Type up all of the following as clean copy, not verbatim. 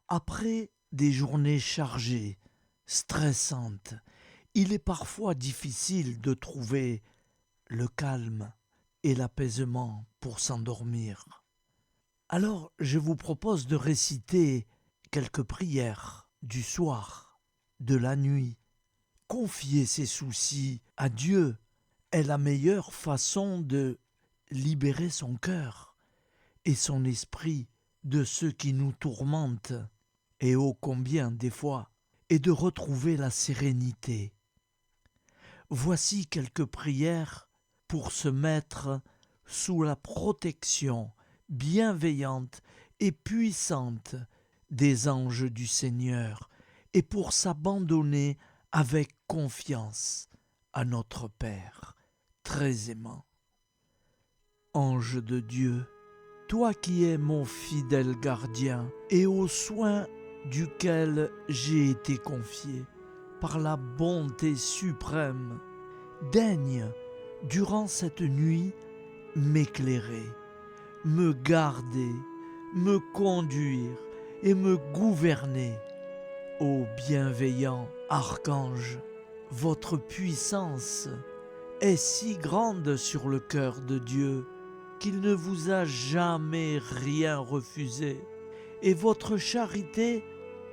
Après des journées chargées, stressantes, il est parfois difficile de trouver le calme et l'apaisement pour s'endormir. Alors je vous propose de réciter quelques prières du soir, de la nuit. Confier ses soucis à Dieu est la meilleure façon de libérer son cœur et son esprit de ceux qui nous tourmentent, et ô combien des fois, et de retrouver la sérénité. Voici quelques prières pour se mettre sous la protection bienveillante et puissante des anges du Seigneur et pour s'abandonner avec confiance à notre Père très aimant. Ange de Dieu, toi qui es mon fidèle gardien et aux soins duquel j'ai été confié par la bonté suprême, daigne, durant cette nuit, m'éclairer, me garder, me conduire et me gouverner. Ô bienveillant archange, votre puissance est si grande sur le cœur de Dieu qu'il ne vous a jamais rien refusé, et votre charité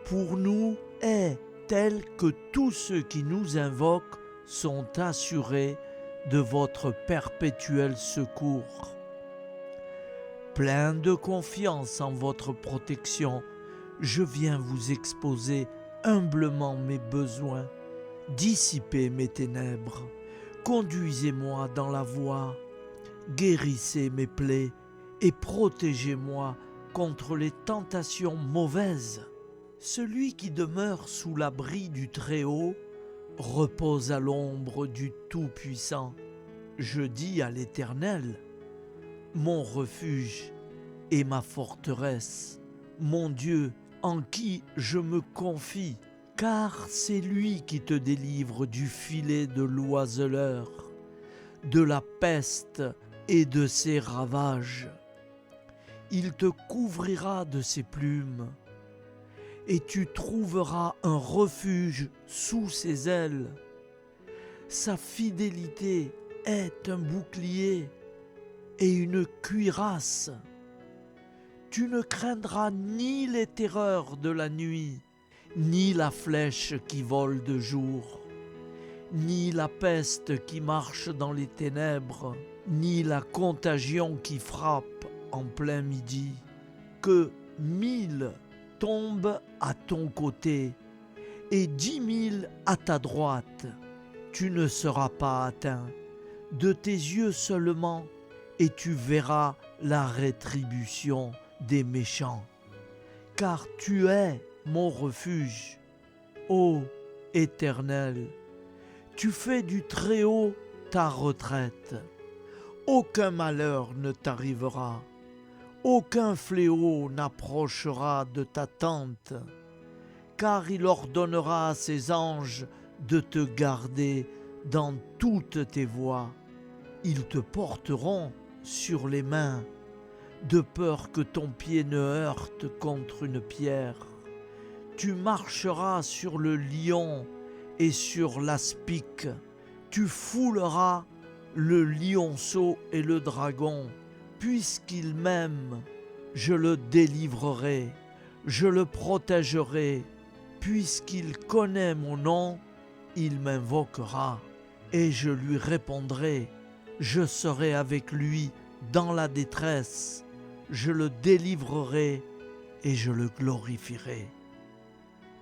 pour nous est telle que tous ceux qui nous invoquent sont assurés de votre perpétuel secours. Plein de confiance en votre protection, je viens vous exposer humblement mes besoins, dissipez mes ténèbres, conduisez-moi dans la voie, guérissez mes plaies et protégez-moi contre les tentations mauvaises. Celui qui demeure sous l'abri du Très-Haut repose à l'ombre du Tout-Puissant. Je dis à l'Éternel, mon refuge et ma forteresse, mon Dieu en qui je me confie, car c'est lui qui te délivre du filet de l'oiseleur, de la peste et de ses ravages. Il te couvrira de ses plumes, et tu trouveras un refuge sous ses ailes. Sa fidélité est un bouclier et une cuirasse. Tu ne craindras ni les terreurs de la nuit, ni la flèche qui vole de jour, ni la peste qui marche dans les ténèbres, ni la contagion qui frappe en plein midi. Que 1000 tombent à ton côté et 10 000 à ta droite, tu ne seras pas atteint. De tes yeux seulement, et tu verras la rétribution des méchants. Car tu es mon refuge, ô Éternel. Tu fais du Très-Haut ta retraite. Aucun malheur ne t'arrivera. Aucun fléau n'approchera de ta tente, car il ordonnera à ses anges de te garder dans toutes tes voies. Ils te porteront sur les mains, de peur que ton pied ne heurte contre une pierre. Tu marcheras sur le lion et sur l'aspic. Tu fouleras le lionceau et le dragon. Puisqu'il m'aime, je le délivrerai, je le protégerai. Puisqu'il connaît mon nom, il m'invoquera, et je lui répondrai. Je serai avec lui dans la détresse, je le délivrerai et je le glorifierai.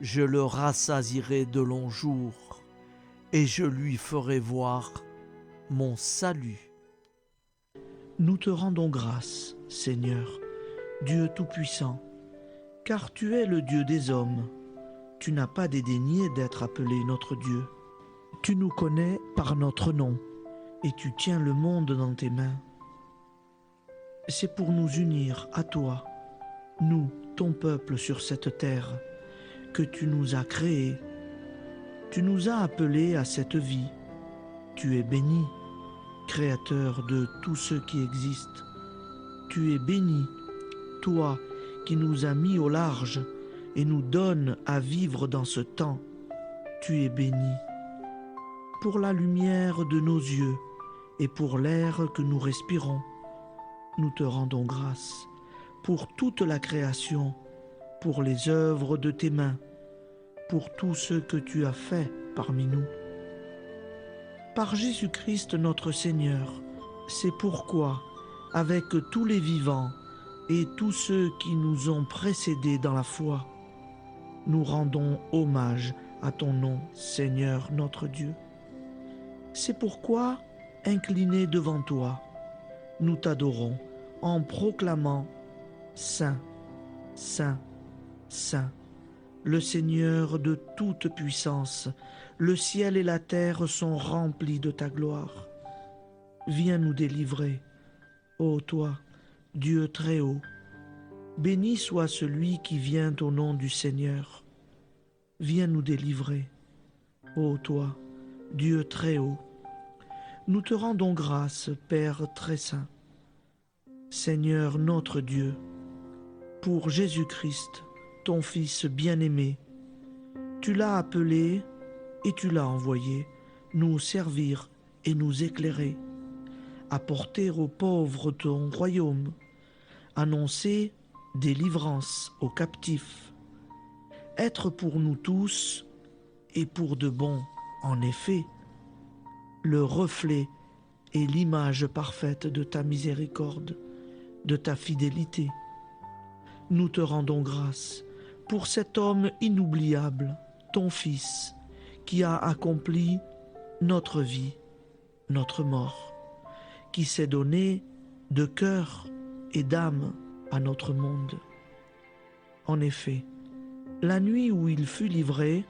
Je le rassasierai de longs jours, et je lui ferai voir mon salut. Nous te rendons grâce, Seigneur, Dieu Tout-Puissant, car tu es le Dieu des hommes. Tu n'as pas dédaigné d'être appelé notre Dieu. Tu nous connais par notre nom, et tu tiens le monde dans tes mains. C'est pour nous unir à toi, nous, ton peuple sur cette terre, que tu nous as créés. Tu nous as appelés à cette vie. Tu es béni, Créateur de tout ce qui existe. Tu es béni, toi qui nous as mis au large et nous donne à vivre dans ce temps. Tu es béni. Pour la lumière de nos yeux et pour l'air que nous respirons, nous te rendons grâce. Pour toute la création, pour les œuvres de tes mains, pour tout ce que tu as fait parmi nous. Par Jésus-Christ notre Seigneur, c'est pourquoi, avec tous les vivants et tous ceux qui nous ont précédés dans la foi, nous rendons hommage à ton nom, Seigneur notre Dieu. C'est pourquoi, inclinés devant toi, nous t'adorons en proclamant « Saint, Saint, Saint ». Le Seigneur de toute puissance, le ciel et la terre sont remplis de ta gloire. Viens nous délivrer, ô toi, Dieu très haut. Béni soit celui qui vient au nom du Seigneur. Viens nous délivrer, ô toi, Dieu très haut. Nous te rendons grâce, Père très saint. Seigneur notre Dieu, pour Jésus-Christ, ton Fils bien-aimé, tu l'as appelé et tu l'as envoyé nous servir et nous éclairer, apporter aux pauvres ton royaume, annoncer délivrance aux captifs, être pour nous tous et pour de bon, en effet, le reflet et l'image parfaite de ta miséricorde, de ta fidélité. Nous te rendons grâce pour cet homme inoubliable, ton Fils, qui a accompli notre vie, notre mort, qui s'est donné de cœur et d'âme à notre monde. En effet, la nuit où il fut livré,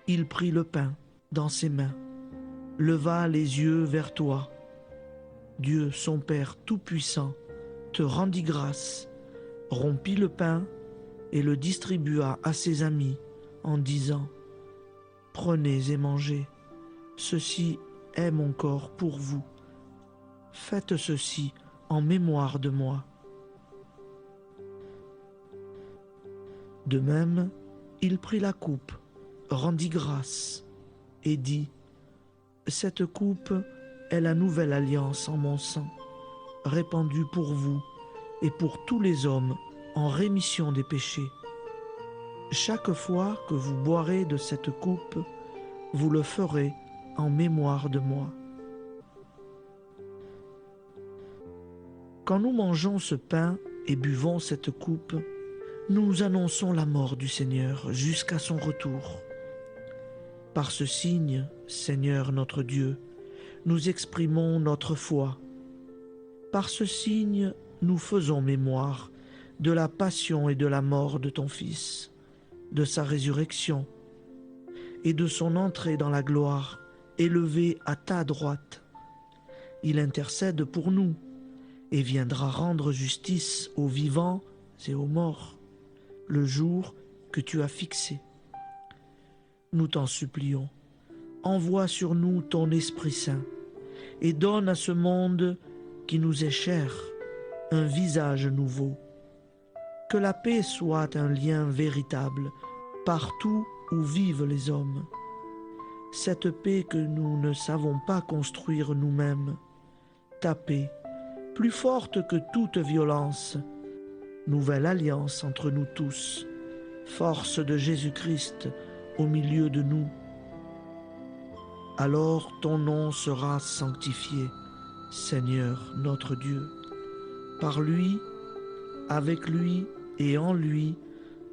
il prit le pain dans ses mains, leva les yeux vers toi. Dieu, son Père tout-puissant, te rendit grâce, rompit le pain et le distribua à ses amis en disant « Prenez et mangez, ceci est mon corps pour vous. Faites ceci en mémoire de moi. » De même, il prit la coupe, rendit grâce et dit « Cette coupe est la nouvelle alliance en mon sang, répandue pour vous et pour tous les hommes en rémission des péchés. Chaque fois que vous boirez de cette coupe, vous le ferez en mémoire de moi. » Quand nous mangeons ce pain et buvons cette coupe, nous annonçons la mort du Seigneur jusqu'à son retour. Par ce signe, Seigneur notre Dieu, nous exprimons notre foi. Par ce signe, nous faisons mémoire de la passion et de la mort de ton Fils, de sa résurrection et de son entrée dans la gloire, élevé à ta droite. Il intercède pour nous et viendra rendre justice aux vivants et aux morts, le jour que tu as fixé. Nous t'en supplions, envoie sur nous ton Esprit Saint et donne à ce monde qui nous est cher un visage nouveau. Que la paix soit un lien véritable partout où vivent les hommes. Cette paix que nous ne savons pas construire nous-mêmes, ta paix, plus forte que toute violence, nouvelle alliance entre nous tous, force de Jésus-Christ au milieu de nous. Alors ton nom sera sanctifié, Seigneur notre Dieu. Par lui, avec lui et en lui,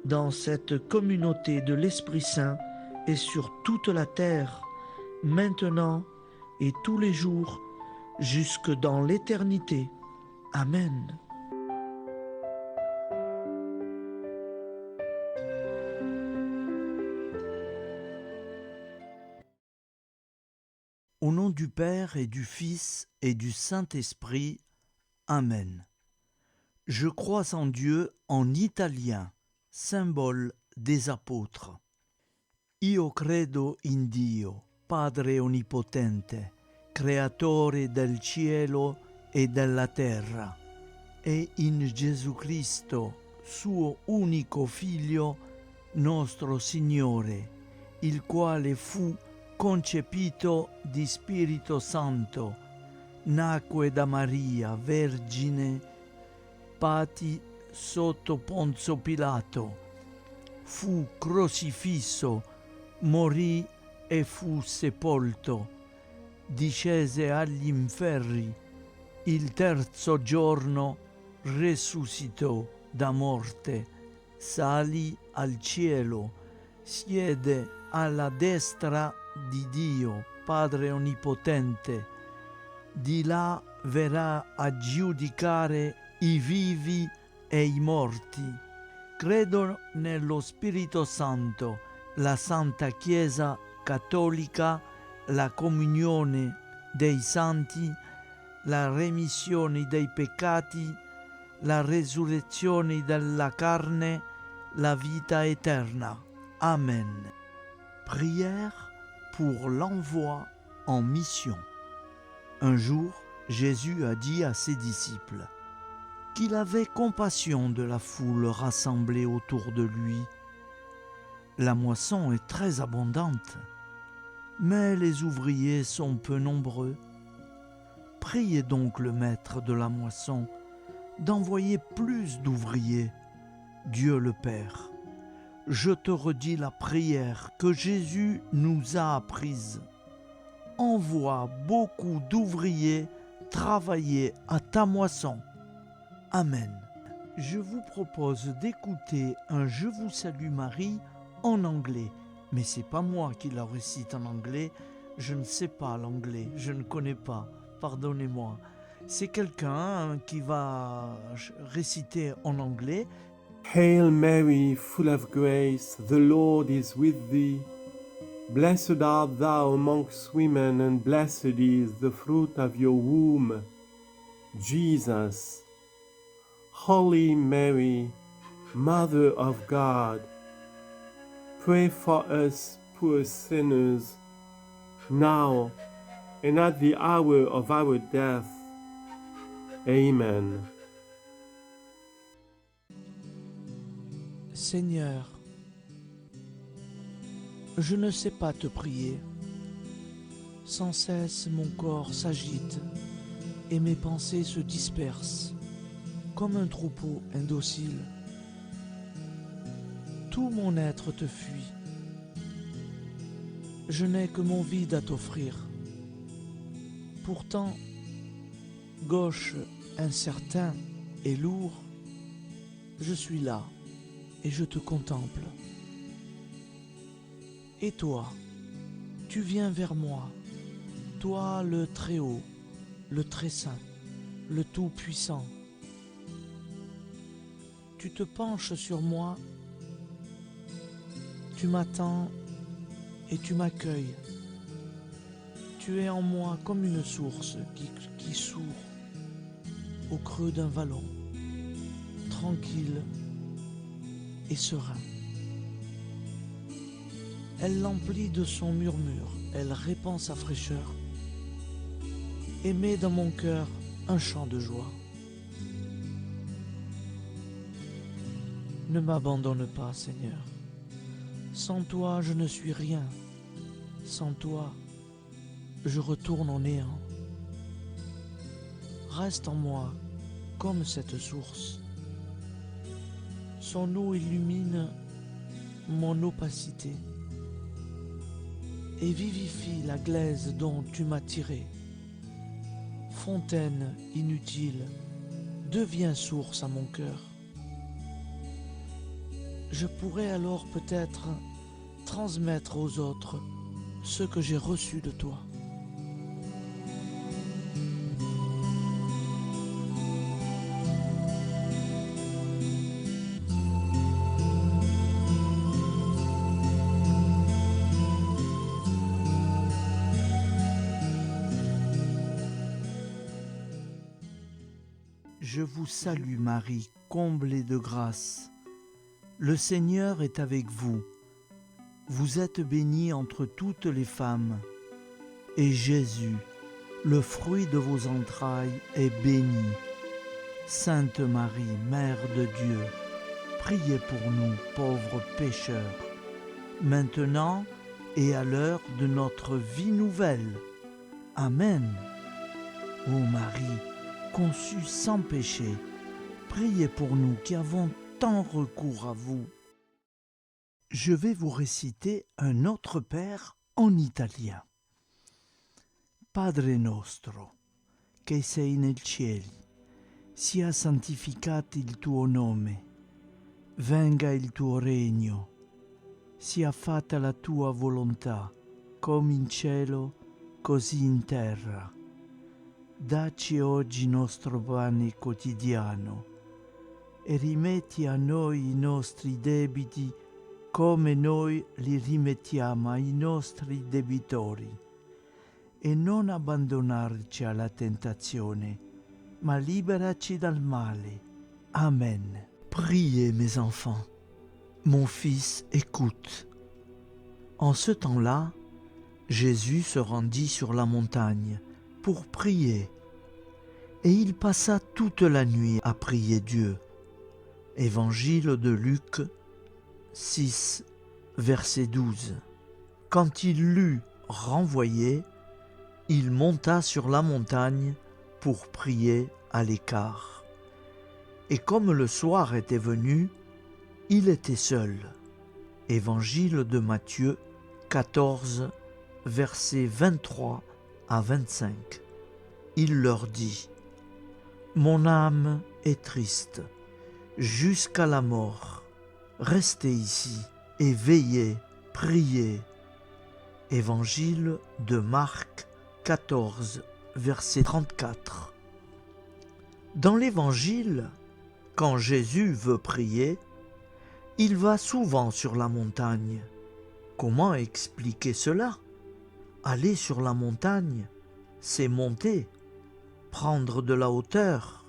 dans cette communauté de l'Esprit Saint et sur toute la terre, maintenant et tous les jours, jusque dans l'éternité. Amen. Au nom du Père et du Fils et du Saint-Esprit. Amen. Je crois en Dieu en italien, symbole des apôtres. Io credo in Dio, Padre onnipotente, creatore del cielo e della terra, e in Gesù Cristo, suo unico Figlio, nostro Signore, il quale fu concepito di Spirito Santo, nacque da Maria, vergine, patì sotto Ponzio Pilato, fu crocifisso, morì e fu sepolto, discese agli inferni, il terzo giorno resuscitò da morte, salì al cielo, siede alla destra di Dio, Padre Onnipotente, di là verrà a giudicare i vivi e i morti. Credo nello Spirito Santo, la Santa Chiesa Cattolica, la comunione dei santi, la remissione dei peccati, la resurrezione della carne, la vita éternelle. Amen. Prière pour l'envoi en mission. Un jour, Jésus a dit à ses disciples qu'il avait compassion de la foule rassemblée autour de lui. La moisson est très abondante, mais les ouvriers sont peu nombreux. Priez donc le maître de la moisson d'envoyer plus d'ouvriers, Dieu le Père. Je te redis la prière que Jésus nous a apprise. Envoie beaucoup d'ouvriers travailler à ta moisson. Amen. Je vous propose d'écouter un Je vous salue Marie en anglais. Mais c'est pas moi qui la récite en anglais. Je ne sais pas l'anglais. Je ne connais pas. Pardonnez-moi. C'est quelqu'un qui va réciter en anglais. Hail Mary, full of grace, the Lord is with thee. Blessed art thou amongst women, and blessed is the fruit of your womb, Jesus. Holy Mary, Mother of God, pray for us poor sinners, now and at the hour of our death. Amen. Seigneur, je ne sais pas te prier. Sans cesse mon corps s'agite et mes pensées se dispersent comme un troupeau indocile. Tout mon être te fuit. Je n'ai que mon vide à t'offrir. Pourtant, gauche, incertain et lourd, je suis là et je te contemple. Et toi, tu viens vers moi, toi le Très-Haut, le Très-Saint, le Tout-Puissant. Tu te penches sur moi, tu m'attends et tu m'accueilles. Tu es en moi comme une source qui sourd au creux d'un vallon, tranquille et serein. Elle l'emplit de son murmure, elle répand sa fraîcheur et met dans mon cœur un chant de joie. Ne m'abandonne pas, Seigneur. Sans toi, je ne suis rien. Sans toi, je retourne au néant. Reste en moi comme cette source. Son eau illumine mon opacité et vivifie la glaise dont tu m'as tiré. Fontaine inutile, deviens source à mon cœur. Je pourrais alors peut-être transmettre aux autres ce que j'ai reçu de toi. Je vous salue Marie, comblée de grâce. Le Seigneur est avec vous. Vous êtes bénie entre toutes les femmes. Et Jésus, le fruit de vos entrailles, est béni. Sainte Marie, Mère de Dieu, priez pour nous, pauvres pécheurs, maintenant et à l'heure de notre vie nouvelle. Amen. Ô Marie, conçue sans péché, priez pour nous qui avons tant recours à vous. Je vais vous réciter un autre Père en italien. Padre nostro, che sei nel cieli, sia santificato il tuo nome, venga il tuo regno, sia fatta la tua volontà, come in cielo, così in terra. Dacci oggi nostro pane quotidiano e rimetti a noi i nostri debiti come noi li rimettiamo ai nostri debitori. E non abbandonarci alla tentazione, ma liberaci dal male. Amen. Priez, mes enfants. Mon fils, écoute. En ce temps-là, Jésus se rendit sur la montagne pour prier, et il passa toute la nuit à prier Dieu. Évangile de Luc 6, verset 12. Quand il l'eut renvoyé, il monta sur la montagne pour prier à l'écart. Et comme le soir était venu, il était seul. Évangile de Matthieu 14, versets 23 à 25. Il leur dit : Mon âme est triste jusqu'à la mort. Restez ici et veillez, priez. Évangile de Marc 14, verset 34. Dans l'Évangile, quand Jésus veut prier, il va souvent sur la montagne. Comment expliquer cela ? Aller sur la montagne, c'est monter, prendre de la hauteur,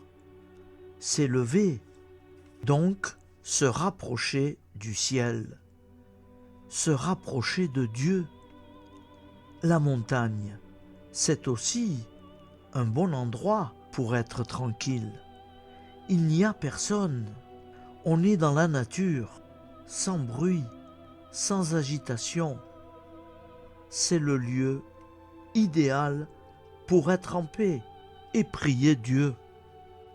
s'élever, donc se rapprocher du ciel, se rapprocher de Dieu. La montagne, c'est aussi un bon endroit pour être tranquille. Il n'y a personne. On est dans la nature, sans bruit, sans agitation. C'est le lieu idéal pour être en paix et prier Dieu.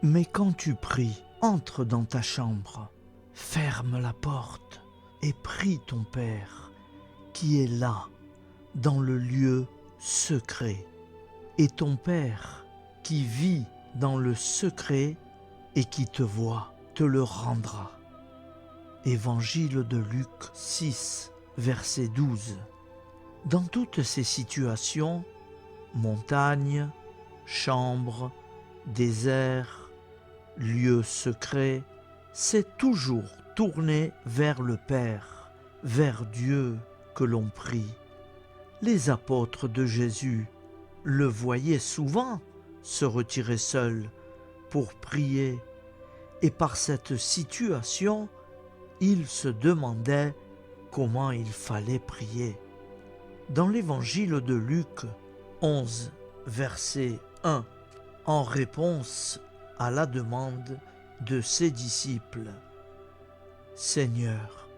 Mais quand tu pries, entre dans ta chambre, ferme la porte et prie ton Père qui est là, dans le lieu secret. Et ton Père qui vit dans le secret et qui te voit, te le rendra. Évangile de Luc 6, verset 12. Dans toutes ces situations, montagne, chambre, désert, lieu secret, c'est toujours tourné vers le Père, vers Dieu que l'on prie. Les apôtres de Jésus le voyaient souvent se retirer seul pour prier, et par cette situation, ils se demandaient comment il fallait prier. Dans l'Évangile de Luc 11, verset 1, en réponse à la demande de ses disciples, « Seigneur,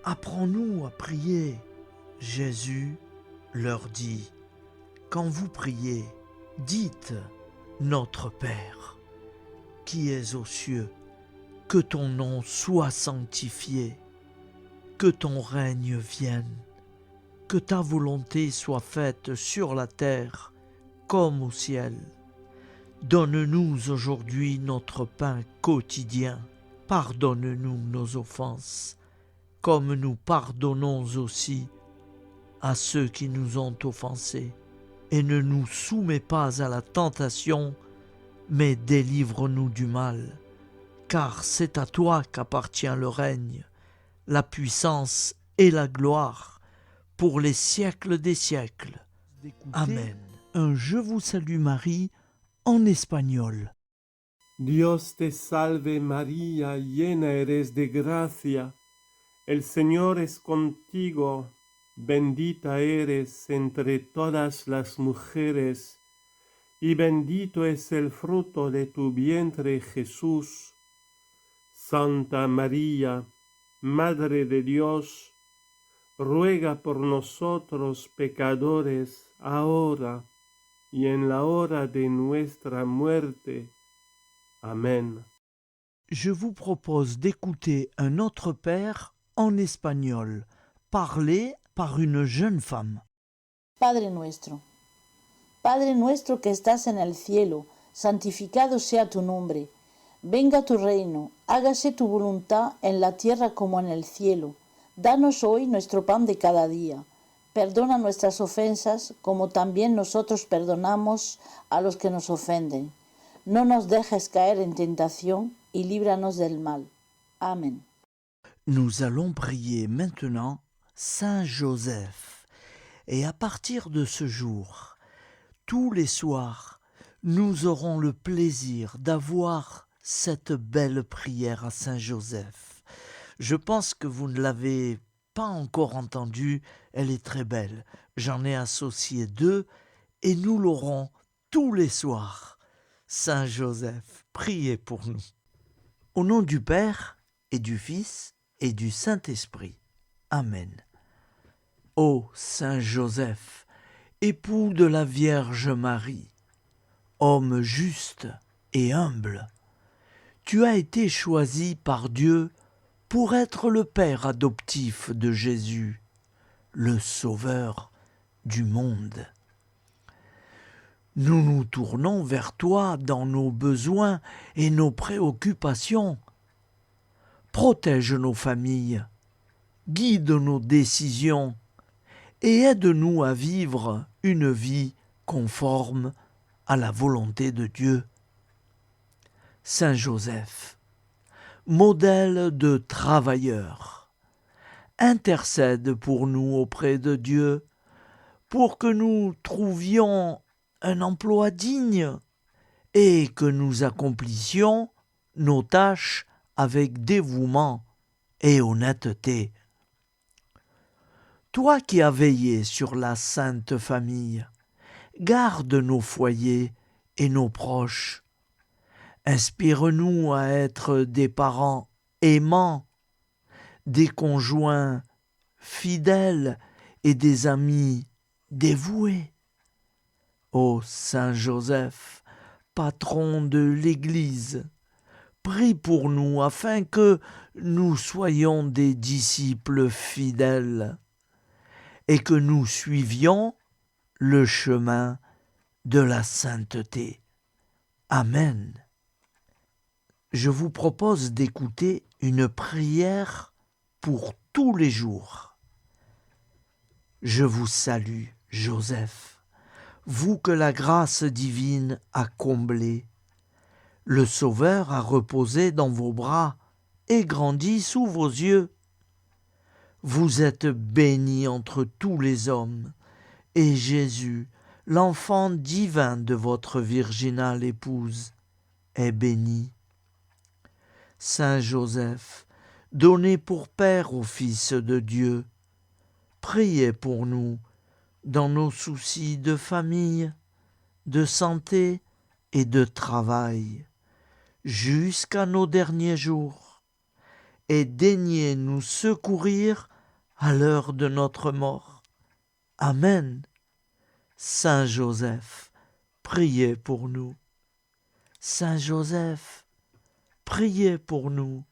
apprends-nous à prier. » Jésus leur dit, « Quand vous priez, dites, Notre Père, qui es aux cieux, que ton nom soit sanctifié, que ton règne vienne, que ta volonté soit faite sur la terre comme au ciel. Donne-nous aujourd'hui notre pain quotidien. Pardonne-nous nos offenses, comme nous pardonnons aussi à ceux qui nous ont offensés. Et ne nous soumets pas à la tentation, mais délivre-nous du mal. Car c'est à toi qu'appartient le règne, la puissance et la gloire, pour les siècles des siècles. Amen. Un Je vous salue Marie en espagnol. Dios te salve María, llena eres de gracia. El Señor es contigo, bendita eres entre todas las mujeres, y bendito es el fruto de tu vientre Jesús. Santa María, Madre de Dios, ruega por nosotros pecadores, ahora y en la hora de nuestra muerte. Amen. Je vous propose d'écouter un autre père en espagnol, parlé par une jeune femme. Padre nuestro que estás en el cielo, santificado sea tu nombre. Venga tu reino, hágase tu voluntad en la tierra como en el cielo. Danos hoy nuestro pan de cada día. Perdona nuestras ofensas como también nosotros perdonamos a los que nos ofenden. No nos dejes caer en tentación y líbranos del mal. Amen. Nous allons prier maintenant Saint Joseph. Et à partir de ce jour, tous les soirs, nous aurons le plaisir d'avoir cette belle prière à Saint Joseph. Je pense que vous ne l'avez pas encore entendue, elle est très belle. J'en ai associé 2 et nous l'aurons tous les soirs. Saint Joseph, priez pour nous. Au nom du Père et du Fils et du Saint-Esprit. Amen. Ô Saint Joseph, époux de la Vierge Marie, homme juste et humble, tu as été choisi par Dieu pour être le père adoptif de Jésus, le Sauveur du monde. Nous nous tournons vers toi dans nos besoins et nos préoccupations. Protège nos familles, guide nos décisions et aide-nous à vivre une vie conforme à la volonté de Dieu. Saint Joseph, modèle de travailleur, intercède pour nous auprès de Dieu pour que nous trouvions un emploi digne et que nous accomplissions nos tâches avec dévouement et honnêteté. Toi qui as veillé sur la Sainte Famille, garde nos foyers et nos proches. Inspire-nous à être des parents aimants, des conjoints fidèles et des amis dévoués. Ô Saint Joseph, patron de l'Église, prie pour nous afin que nous soyons des disciples fidèles et que nous suivions le chemin de la sainteté. Amen. Je vous propose d'écouter une prière pour tous les jours. Je vous salue, Joseph, vous que la grâce divine a comblé. Le Sauveur a reposé dans vos bras et grandi sous vos yeux. Vous êtes bénie entre tous les hommes, et Jésus, l'enfant divin de votre virginale épouse, est béni. Saint Joseph, donné pour Père au Fils de Dieu, priez pour nous dans nos soucis de famille, de santé et de travail, jusqu'à nos derniers jours, et daignez nous secourir à l'heure de notre mort. Amen. Saint Joseph, priez pour nous. Saint Joseph, priez pour nous.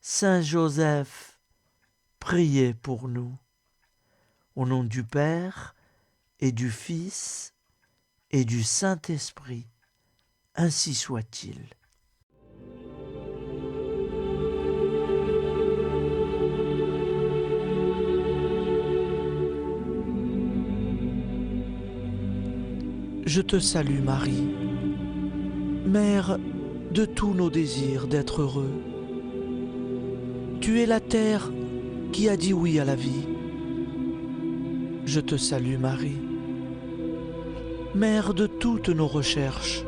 Saint Joseph, priez pour nous. Au nom du Père et du Fils et du Saint-Esprit, ainsi soit-il. Je te salue Marie, Mère de tous nos désirs d'être heureux. Tu es la terre qui a dit oui à la vie. Je te salue Marie, Mère de toutes nos recherches.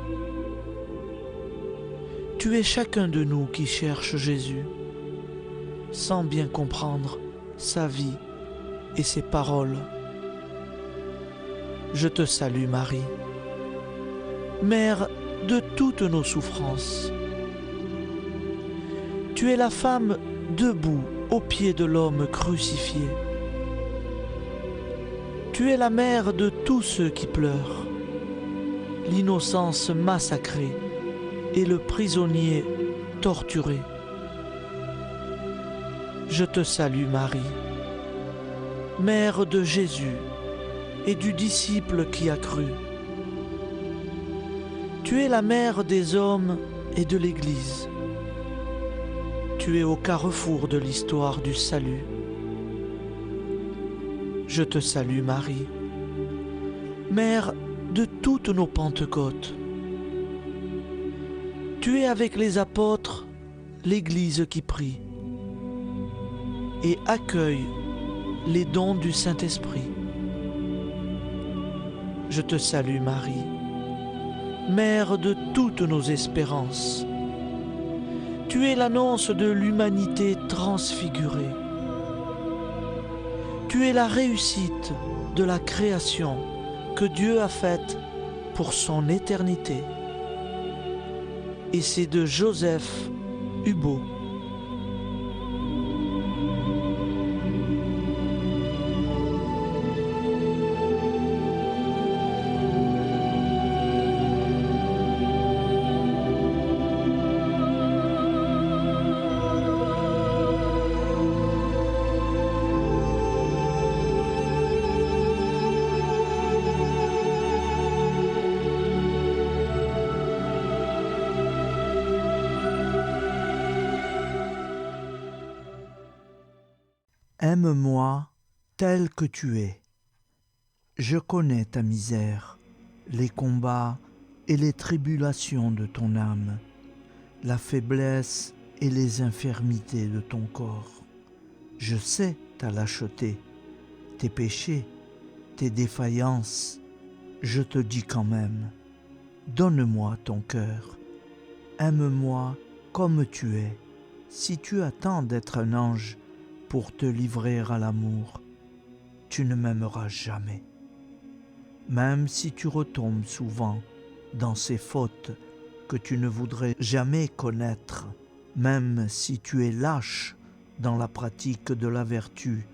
Tu es chacun de nous qui cherche Jésus, sans bien comprendre sa vie et ses paroles. Je te salue Marie, Mère de toutes nos souffrances. Tu es la femme debout au pied de l'homme crucifié. Tu es la mère de tous ceux qui pleurent, l'innocence massacrée et le prisonnier torturé. Je te salue Marie, mère de Jésus et du disciple qui a cru. Tu es la mère des hommes et de l'Église. Tu es au carrefour de l'histoire du salut. Je te salue Marie, mère de toutes nos Pentecôtes. Tu es avec les apôtres l'Église qui prie et accueille les dons du Saint-Esprit. Je te salue Marie, mère de toutes nos espérances. Tu es l'annonce de l'humanité transfigurée. Tu es la réussite de la création que Dieu a faite pour son éternité. Et c'est de Joseph Hubaut. Aime-moi tel que tu es. Je connais ta misère, les combats et les tribulations de ton âme, la faiblesse et les infirmités de ton corps. Je sais ta lâcheté, tes péchés, tes défaillances. Je te dis quand même, donne-moi ton cœur, aime-moi comme tu es. Si tu attends d'être un ange pour te livrer à l'amour, tu ne m'aimeras jamais. Même si tu retombes souvent dans ces fautes que tu ne voudrais jamais connaître, même si tu es lâche dans la pratique de la vertu,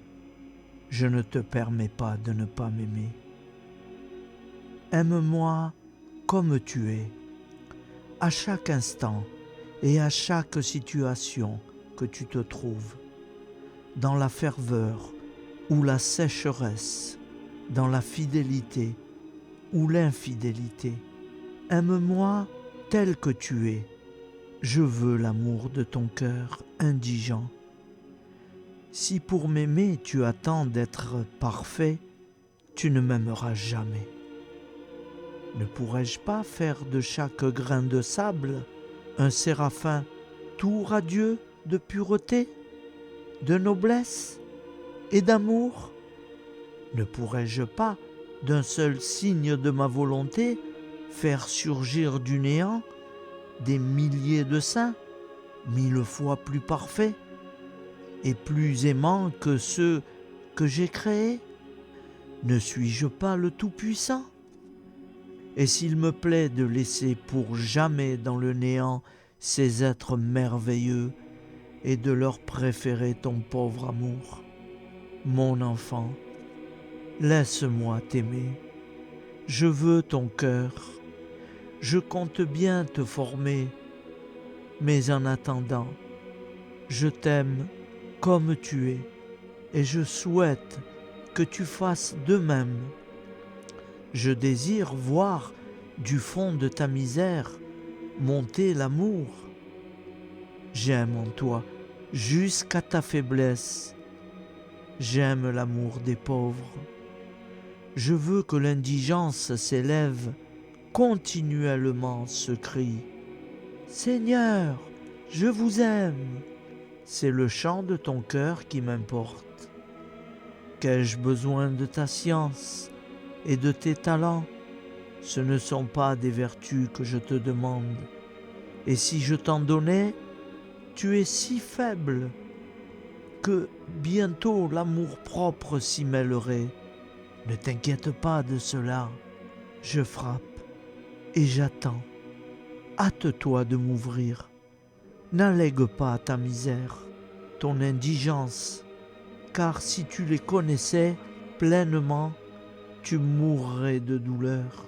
je ne te permets pas de ne pas m'aimer. Aime-moi comme tu es, à chaque instant et à chaque situation que tu te trouves, dans la ferveur ou la sécheresse, dans la fidélité ou l'infidélité. Aime-moi tel que tu es. Je veux l'amour de ton cœur indigent. Si pour m'aimer tu attends d'être parfait, tu ne m'aimeras jamais. Ne pourrais-je pas faire de chaque grain de sable un séraphin tout radieux de pureté, de noblesse et d'amour? Ne pourrais-je pas, d'un seul signe de ma volonté, faire surgir du néant des milliers de saints, 1000 fois plus parfaits et plus aimants que ceux que j'ai créés? Ne suis-je pas le Tout-Puissant? Et s'il me plaît de laisser pour jamais dans le néant ces êtres merveilleux et de leur préférer ton pauvre amour, mon enfant, laisse-moi t'aimer. Je veux ton cœur. Je compte bien te former. Mais en attendant, je t'aime comme tu es et je souhaite que tu fasses de même. Je désire voir du fond de ta misère monter l'amour. J'aime en toi jusqu'à ta faiblesse. J'aime l'amour des pauvres. Je veux que l'indigence s'élève continuellement ce cri. Seigneur, je vous aime. C'est le chant de ton cœur qui m'importe. Qu'ai-je besoin de ta science et de tes talents? Ce ne sont pas des vertus que je te demande. Et si je t'en donnais, tu es si faible que bientôt l'amour-propre s'y mêlerait. Ne t'inquiète pas de cela. Je frappe et j'attends. Hâte-toi de m'ouvrir. N'allègue pas ta misère, ton indigence, car si tu les connaissais pleinement, tu mourrais de douleur.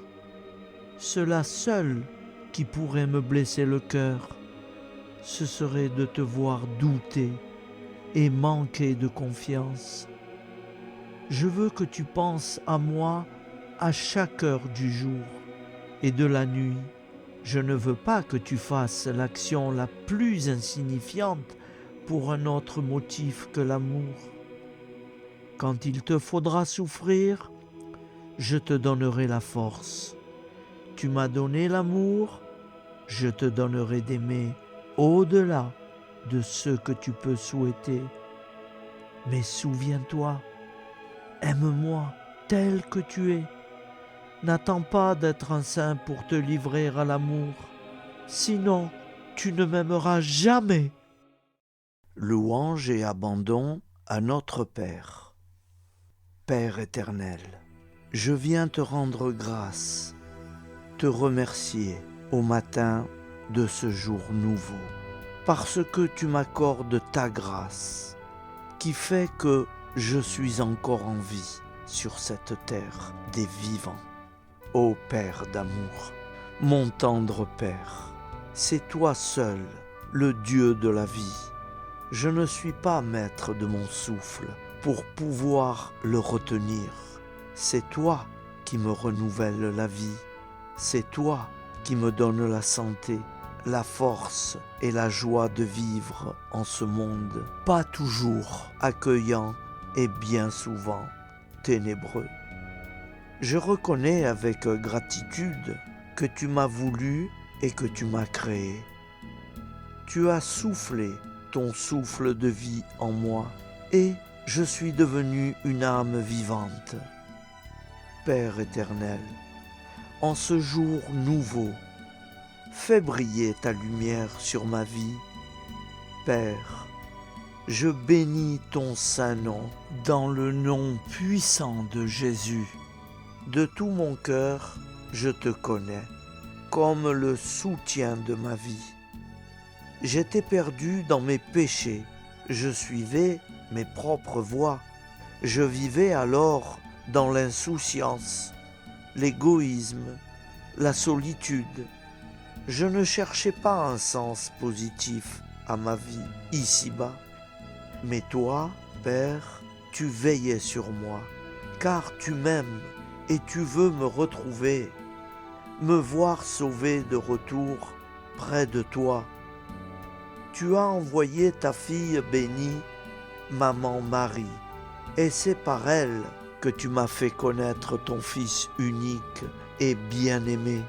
Cela seul qui pourrait me blesser le cœur, ce serait de te voir douter et manquer de confiance. Je veux que tu penses à moi à chaque heure du jour et de la nuit. Je ne veux pas que tu fasses l'action la plus insignifiante pour un autre motif que l'amour. Quand il te faudra souffrir, je te donnerai la force. Tu m'as donné l'amour, je te donnerai d'aimer au-delà de ce que tu peux souhaiter. Mais souviens-toi, aime-moi tel que tu es. N'attends pas d'être un saint pour te livrer à l'amour, sinon tu ne m'aimeras jamais. Louange et abandon à notre Père. Père éternel, je viens te rendre grâce, te remercier au matin de ce jour nouveau, parce que tu m'accordes ta grâce, qui fait que je suis encore en vie sur cette terre des vivants. Ô Père d'amour, mon tendre Père, c'est toi seul, le Dieu de la vie. Je ne suis pas maître de mon souffle pour pouvoir le retenir. C'est toi qui me renouvelle la vie. C'est toi qui me donne la santé, la force et la joie de vivre en ce monde, pas toujours accueillant et bien souvent ténébreux. Je reconnais avec gratitude que tu m'as voulu et que tu m'as créé. Tu as soufflé ton souffle de vie en moi et je suis devenu une âme vivante. Père éternel, en ce jour nouveau, fais briller ta lumière sur ma vie. Père, je bénis ton saint nom dans le nom puissant de Jésus. De tout mon cœur, je te connais comme le soutien de ma vie. J'étais perdu dans mes péchés, je suivais mes propres voies. Je vivais alors dans l'insouciance, l'égoïsme, la solitude. Je ne cherchais pas un sens positif à ma vie ici-bas. Mais toi, Père, tu veillais sur moi, car tu m'aimes et tu veux me retrouver, me voir sauvé de retour près de toi. Tu as envoyé ta fille bénie, Maman Marie, et c'est par elle que tu m'as fait connaître ton Fils unique et bien-aimé,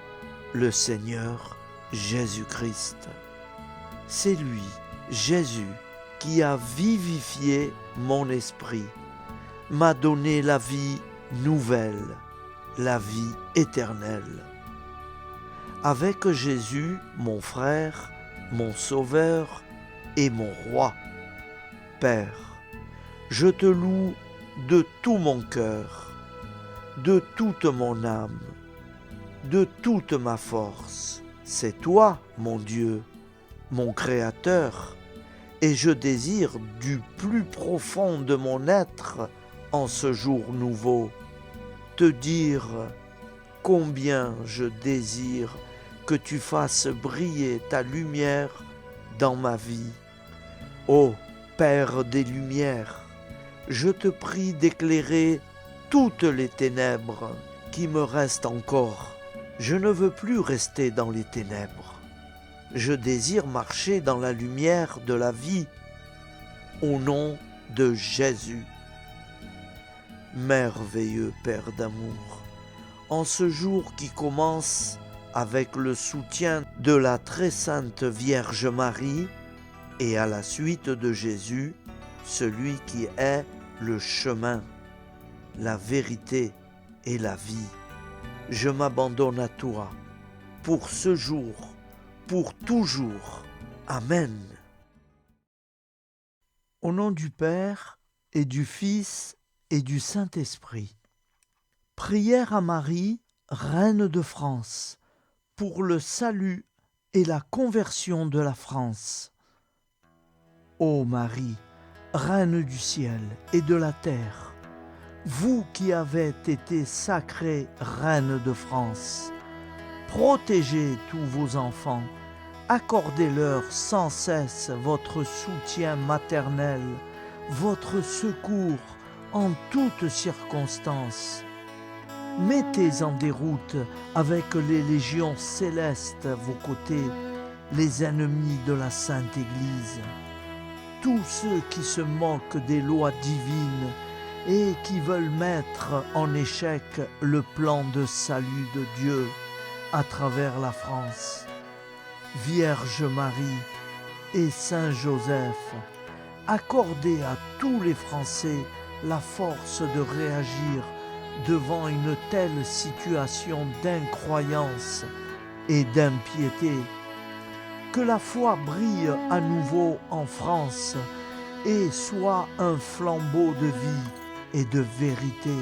le Seigneur Jésus-Christ. C'est lui, Jésus, qui a vivifié mon esprit, m'a donné la vie nouvelle, la vie éternelle. Avec Jésus, mon frère, mon sauveur et mon roi, Père, je te loue de tout mon cœur, de toute mon âme, de toute ma force. C'est toi, mon Dieu, mon Créateur, et je désire du plus profond de mon être, en ce jour nouveau, te dire combien je désire que tu fasses briller ta lumière dans ma vie. Ô Père des Lumières, je te prie d'éclairer toutes les ténèbres qui me restent encore. Je ne veux plus rester dans les ténèbres. Je désire marcher dans la lumière de la vie, au nom de Jésus. Merveilleux Père d'amour, en ce jour qui commence avec le soutien de la très sainte Vierge Marie et à la suite de Jésus, celui qui est le chemin, la vérité et la vie, je m'abandonne à toi pour ce jour, pour toujours. Amen. Au nom du Père et du Fils et du Saint-Esprit. Prière à Marie, Reine de France, pour le salut et la conversion de la France. Ô Marie, Reine du ciel et de la terre, vous qui avez été sacrée Reine de France, protégez tous vos enfants, accordez-leur sans cesse votre soutien maternel, votre secours en toutes circonstances. Mettez en déroute avec les légions célestes à vos côtés les ennemis de la Sainte Église, tous ceux qui se moquent des lois divines et qui veulent mettre en échec le plan de salut de Dieu à travers la France. Vierge Marie et Saint Joseph, accordez à tous les Français la force de réagir devant une telle situation d'incroyance et d'impiété. Que la foi brille à nouveau en France et soit un flambeau de vie et de vérité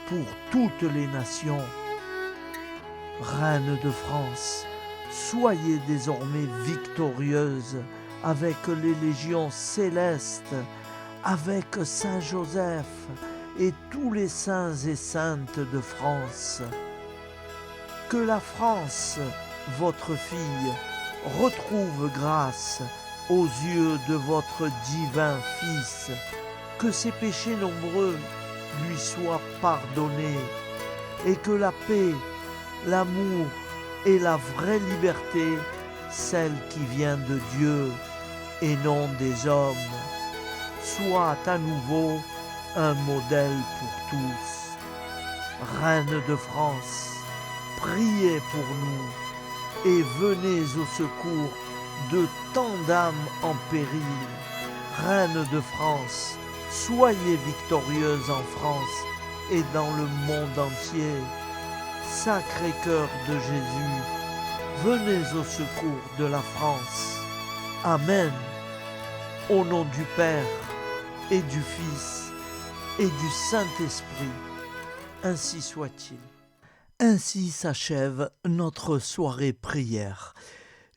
pour toutes les nations. Reine de France, soyez désormais victorieuse avec les légions célestes, avec Saint Joseph et tous les saints et saintes de France. Que la France, votre fille, retrouve grâce aux yeux de votre divin Fils, que ses péchés nombreux lui soient pardonnés, et que la paix, l'amour et la vraie liberté, celle qui vient de Dieu et non des hommes, soient à nouveau un modèle pour tous. Reine de France, priez pour nous et venez au secours de tant d'âmes en péril. Reine de France, soyez victorieuse en France et dans le monde entier. Sacré-Cœur de Jésus, venez au secours de la France. Amen. Au nom du Père et du Fils et du Saint-Esprit, ainsi soit-il. Ainsi s'achève notre soirée prière.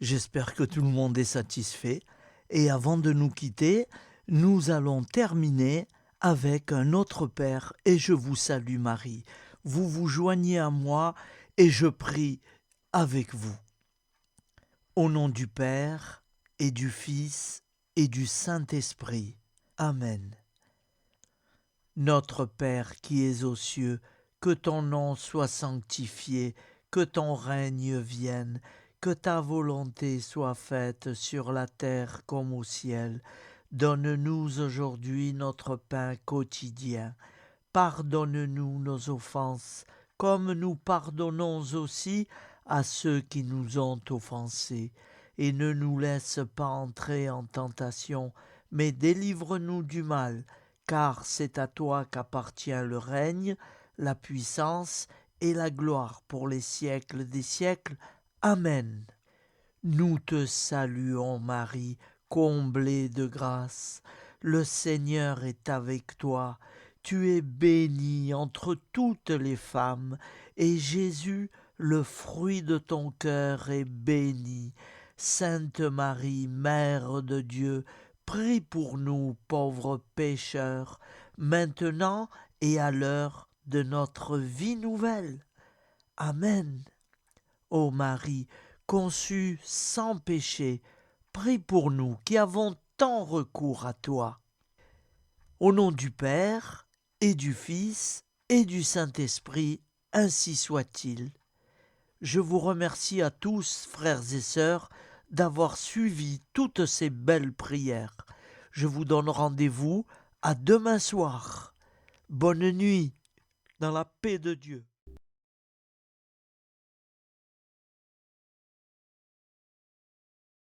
J'espère que tout le monde est satisfait. Et avant de nous quitter, nous allons terminer avec un autre Père et je vous salue Marie. Vous vous joignez à moi et je prie avec vous. Au nom du Père et du Fils et du Saint-Esprit. Amen. Notre Père qui es aux cieux, que ton nom soit sanctifié, que ton règne vienne, que ta volonté soit faite sur la terre comme au ciel. Donne-nous aujourd'hui notre pain quotidien. Pardonne-nous nos offenses, comme nous pardonnons aussi à ceux qui nous ont offensés. Et ne nous laisse pas entrer en tentation, mais délivre-nous du mal, car c'est à toi qu'appartient le règne, la puissance et la gloire pour les siècles des siècles. Amen. Nous te saluons Marie, comblée de grâce. Le Seigneur est avec toi. Tu es bénie entre toutes les femmes, et Jésus, le fruit de ton cœur, est béni. Sainte Marie, Mère de Dieu, prie pour nous pauvres pécheurs, maintenant et à l'heure de notre vie nouvelle. Amen. Ô Marie, conçue sans péché, prie pour nous qui avons tant recours à toi. Au nom du Père et du Fils et du Saint-Esprit, ainsi soit-il. Je vous remercie à tous, frères et sœurs, d'avoir suivi toutes ces belles prières. Je vous donne rendez-vous à demain soir. Bonne nuit, dans la paix de Dieu.